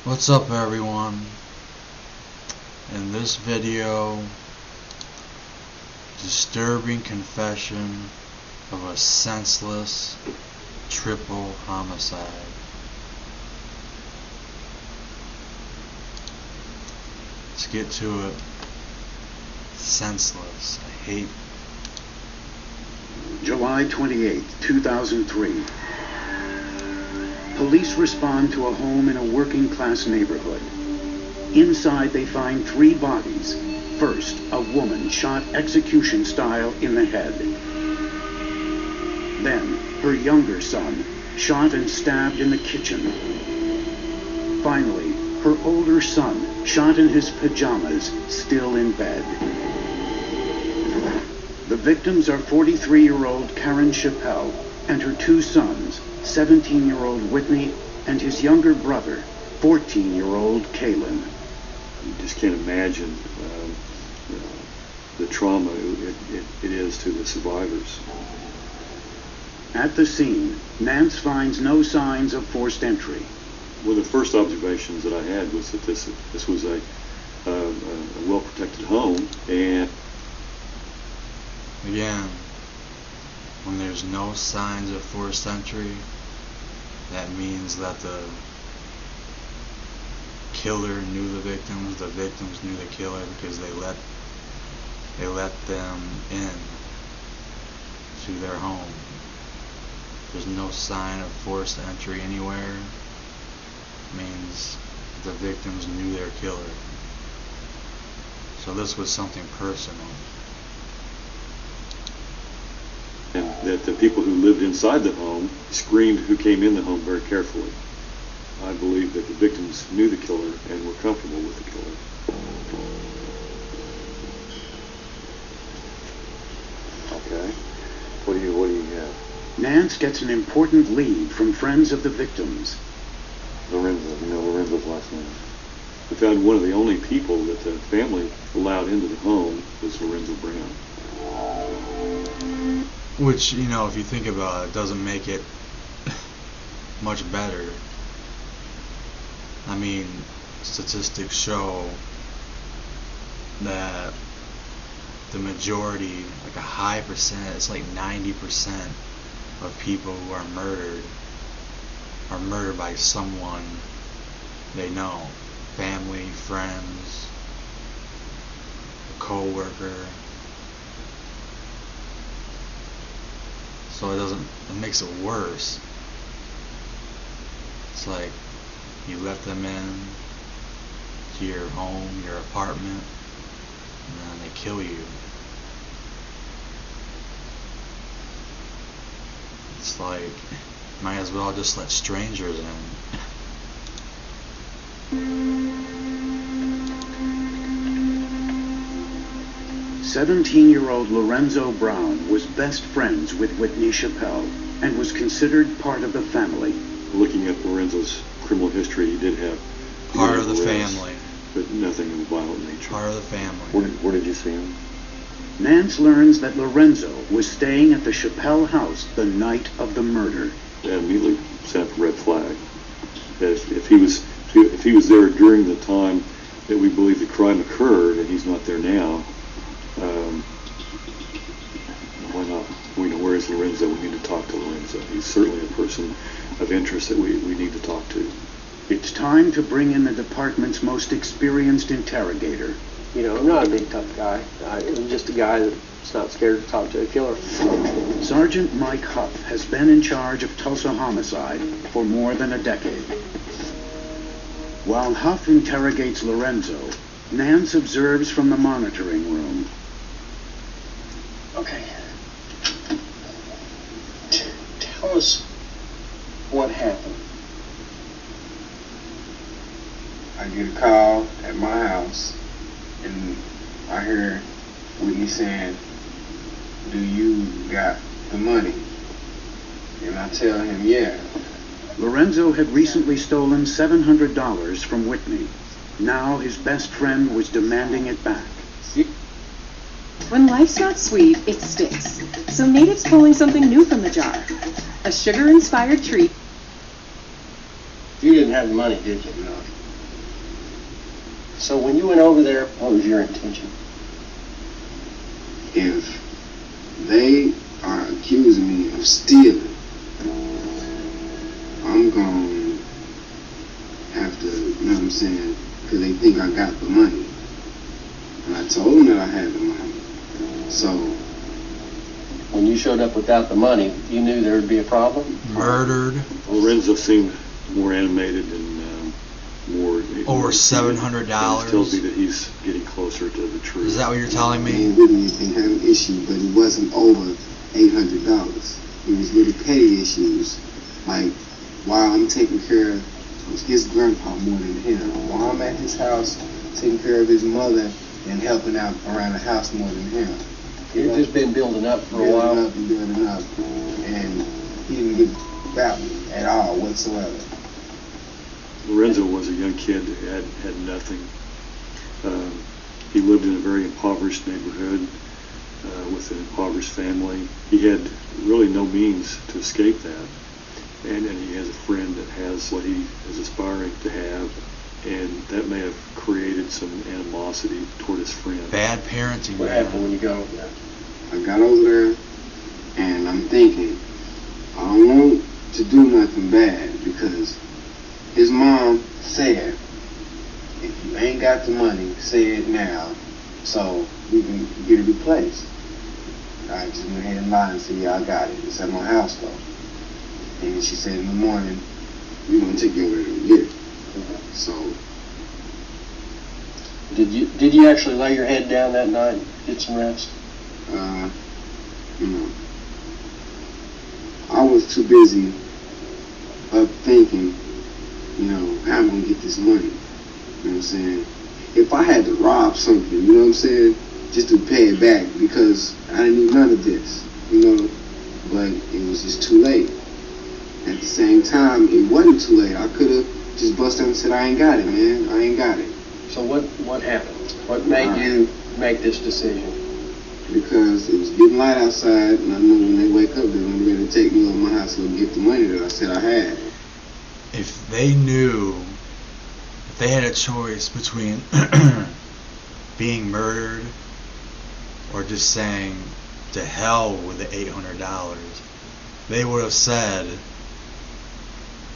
What's up, everyone? In this video, disturbing confession of a senseless triple homicide. Let's get to it. Senseless. I hate. July 28, 2003. Police respond to a home in a working-class neighborhood. Inside, they find 3 bodies. First, a woman shot execution style in the head. Then, her younger son, shot and stabbed in the kitchen. Finally, her older son, shot in his pajamas, still in bed. The victims are 43-year-old Karen Chappelle and her 2 sons, 17-year-old Whitney and his younger brother, 14-year-old Kalen. You just can't imagine the trauma it is to the survivors. At the scene, Nance finds no signs of forced entry. One of the first observations that I had was that this was a well-protected home, and Again, when there's no signs of forced entry, that means that the killer knew the victims knew the killer because they let them in to their home. There's no sign of forced entry anywhere, means the victims knew their killer. So this was something personal. and that the people who lived inside the home screened who came in the home very carefully. I believe that the victims knew the killer and were comfortable with the killer. Okay. What do you have? Nance gets an important lead from friends of the victims. Lorenzo. You know Lorenzo's last name. We found one of the only people that the family allowed into the home was Lorenzo Brown. Which, you know, if you think about it, doesn't make it much better. I mean, statistics show that the majority, like a high percent, it's like 90% of people who are murdered by someone they know. Family, friends, a co-worker. So it makes it worse. It's like you let them in to your home, your apartment, and then they kill you. It's like, might as well just let strangers in. 17-year-old Lorenzo Brown was best friends with Whitney Chappelle and was considered part of the family. Looking at Lorenzo's criminal history, he did have Part of the arrests, family. but nothing of a violent nature. Part of the family. Where did you see him? Nance learns that Lorenzo was staying at the Chappelle house the night of the murder. That immediately sent up a red flag. That if he was there during the time that we believe the crime occurred, and he's not there now, why not? We know, where is Lorenzo? We need to talk to Lorenzo. He's certainly a person of interest that we need to talk to. It's time to bring in the department's most experienced interrogator. You know, I'm not a big tough guy. I'm just a guy that's not scared to talk to a killer. Sergeant Mike Huff has been in charge of Tulsa homicide for more than a decade. While Huff interrogates Lorenzo, Nance observes from the monitoring room. Okay. Tell us what happened. I get a call at my house, and I hear Whitney saying, "Do you got the money?" And I tell him, "Yeah." Lorenzo had recently stolen $700 from Whitney. Now his best friend was demanding it back. When life's not sweet, it sticks. So Native's pulling something new from the jar. A sugar-inspired treat. You didn't have the money, did you? No. So when you went over there, what was your intention? If they are accusing me of stealing, I'm going to have to, you know what I'm saying, because they think I got the money. And I told them that I had the money. So, When you showed up without the money, you knew there would be a problem? Murdered. Lorenzo seemed more animated and more... Over He $700. tells me that he's getting closer to the truth. Is that what you're telling he me? really didn't have an issue, but it wasn't over $800. It was little petty issues, like while I'm taking care of his grandpa more than him, while I'm at his house taking care of his mother and helping out around the house more than him. You've just been building up for a while. Building up, and he didn't get about me at all whatsoever. Lorenzo was a young kid who had nothing. He lived in a very impoverished neighborhood with an impoverished family. He had really no means to escape that. And he has a friend that has what he is aspiring to have, and that may have created some animosity toward his friend. Bad parenting. What happened when you got over there? I got over there, and I'm thinking, I don't want to do nothing bad, because his mom said, if you ain't got the money, say it now, so we can get it replaced. I just went ahead and lied and said, yeah, I got it. It's at my house, though. And she said, in the morning, we're going to take you over there and get it. So, Did you actually lay your head down that night, get some rest? you know, I was too busy up thinking, you know, how I'm going to get this money. You know what I'm saying? If I had to rob something, you know what I'm saying, just to pay it back, because I didn't need none of this, you know, but it was just too late. At the same time, it wasn't too late. I could have just busted out and said, I ain't got it, man. I ain't got it. So what happened? What made you make this decision? Because it was getting light outside, and I knew when they wake up, they're going to be ready to take me over my house and get the money that I said I had. If they knew, if they had a choice between being murdered or just saying to hell with the $800, they would have said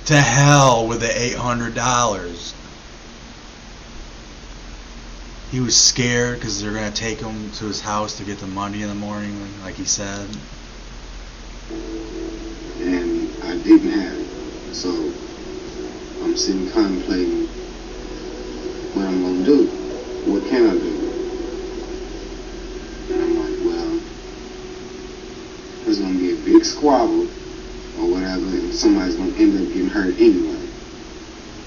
to hell with the $800. He was scared because they're going to take him to his house to get the money in the morning, like he said. And I didn't have it. So I'm sitting contemplating what I'm going to do. What can I do? And I'm like, well, there's going to be a big squabble or whatever, and somebody's going to end up getting hurt anyway.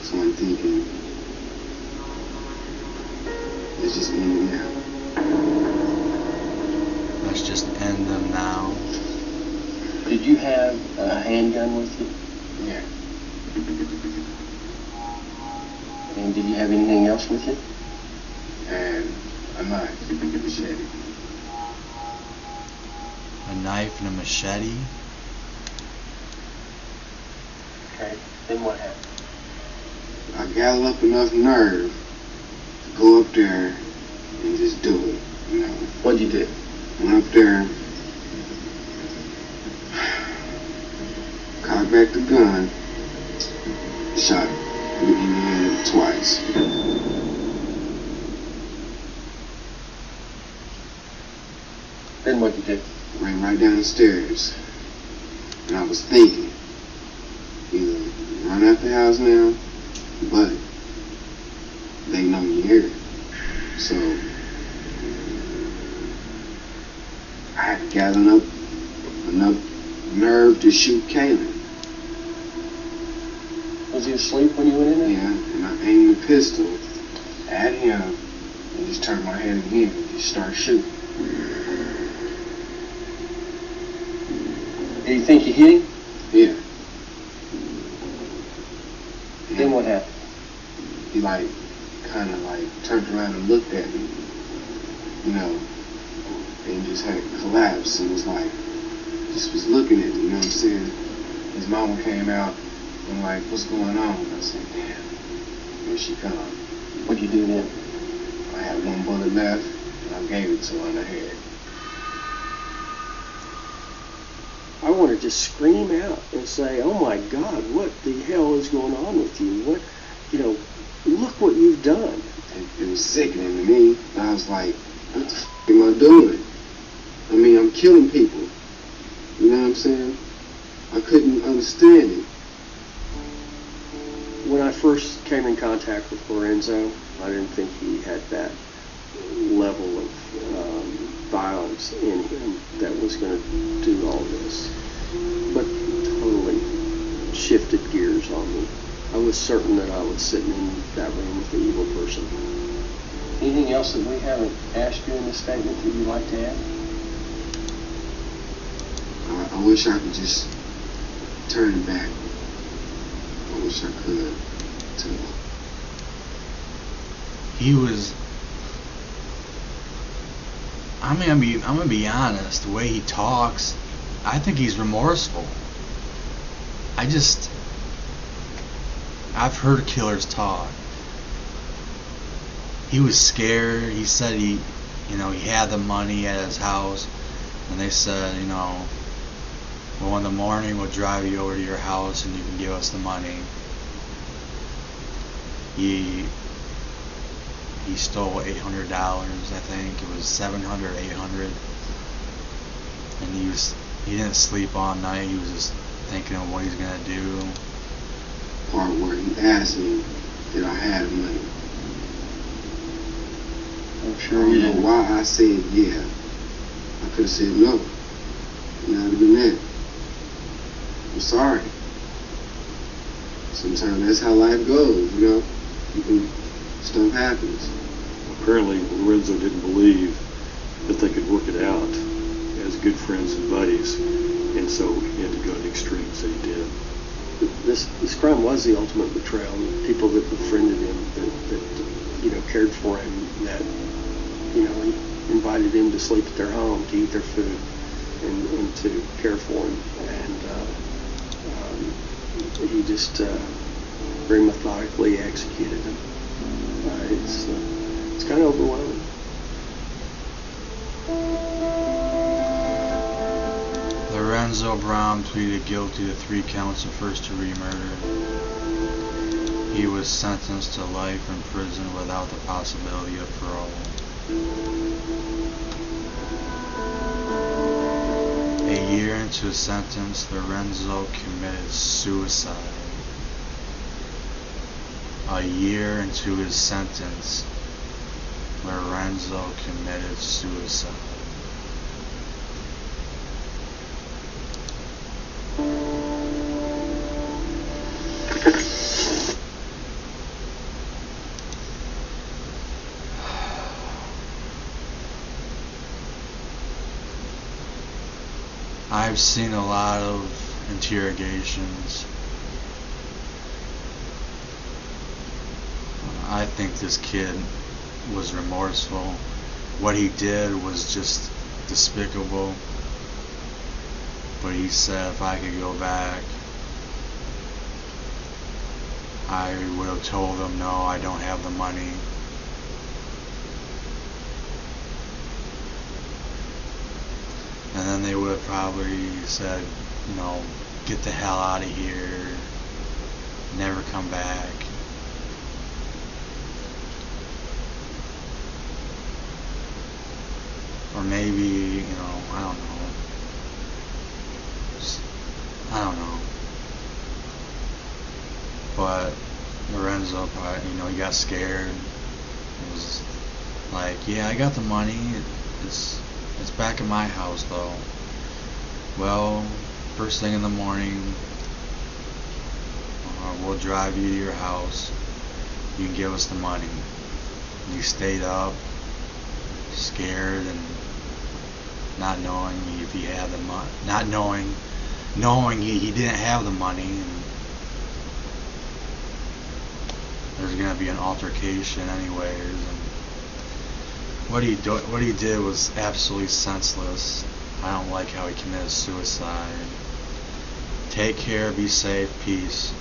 So I'm thinking, let's just end it now. Let's just end them now. Did you have a handgun with you? Yeah. And did you have anything else with you? And a knife, a machete. A knife and a machete. Okay. Then what happened? I gathered up enough nerve to go up there and just do it, you know. What'd you do? Went up there, cocked back the gun, shot Whitney in the head twice. Then what'd you do? Ran right down the stairs. And I was thinking, either run out the house now, but they know me here. So I had to gather up enough nerve to shoot Kaylin. Was he asleep when you went in there? Yeah, and I aimed the pistol at him and just turned my head again and just started shooting. Do you think you hit him? Yeah. Then what happened? He kind of turned around and looked at me, you know, and just had collapsed and was just was looking at me, you know what I'm saying? His mama came out and what's going on? And I said, damn, here she come. What'd you do then? I had one bullet left, and I gave it to her in the head. I want to just scream out and say, "Oh my God, what the hell is going on with you? What, look what you've done." It was sickening to me. I was like, what the f*** am I doing? I mean, I'm killing people. You know what I'm saying? I couldn't understand it. When I first came in contact with Lorenzo, I didn't think he had that level of violence in him that was going to do all this. But totally shifted gears on me. I was certain that I was sitting in that room with the evil person. Anything else that we haven't asked you in this statement that you'd like to add? I wish I could just turn it back. I wish I could, too. He was. I'm gonna be honest. The way he talks, I think he's remorseful. I've heard killers talk. He was scared. He said he had the money at his house, and they said, well, in the morning we'll drive you over to your house and you can give us the money. He stole $800, I think. It was $700, $800. And he didn't sleep all night. He was just thinking of what he's gonna do. Part where he asked me if I had money. I'm sure I don't you know didn't. why I said yeah. I could have said no. And that would have been it. I'm sorry. Sometimes that's how life goes, Stuff happens. Apparently, Lorenzo didn't believe that they could work it out as good friends and buddies, and so he had to go to the extremes that he did. This crime was the ultimate betrayal. The people that befriended him, that cared for him, that invited him to sleep at their home, to eat their food, and to care for him, and he just very methodically executed them. It's kind of overwhelming. Lorenzo Brown pleaded guilty to 3 counts of first-degree murder. He was sentenced to life in prison without the possibility of parole. A year into his sentence, Lorenzo committed suicide. A year into his sentence, Lorenzo committed suicide. I've seen a lot of interrogations. I think this kid was remorseful. What he did was just despicable. But he said if I could go back, I would have told him, no, I don't have the money. And then they would have probably said, get the hell out of here, never come back. Or maybe, I don't know. I don't know. But Lorenzo probably, he got scared. It was like, yeah, I got the money. It's back in my house, though. Well, first thing in the morning, we'll drive you to your house. You can give us the money. And he stayed up, scared and not knowing if he had the money, not knowing he didn't have the money, and there's gonna be an altercation anyways. And what he did was absolutely senseless. I don't like how he committed suicide. Take care, be safe, peace.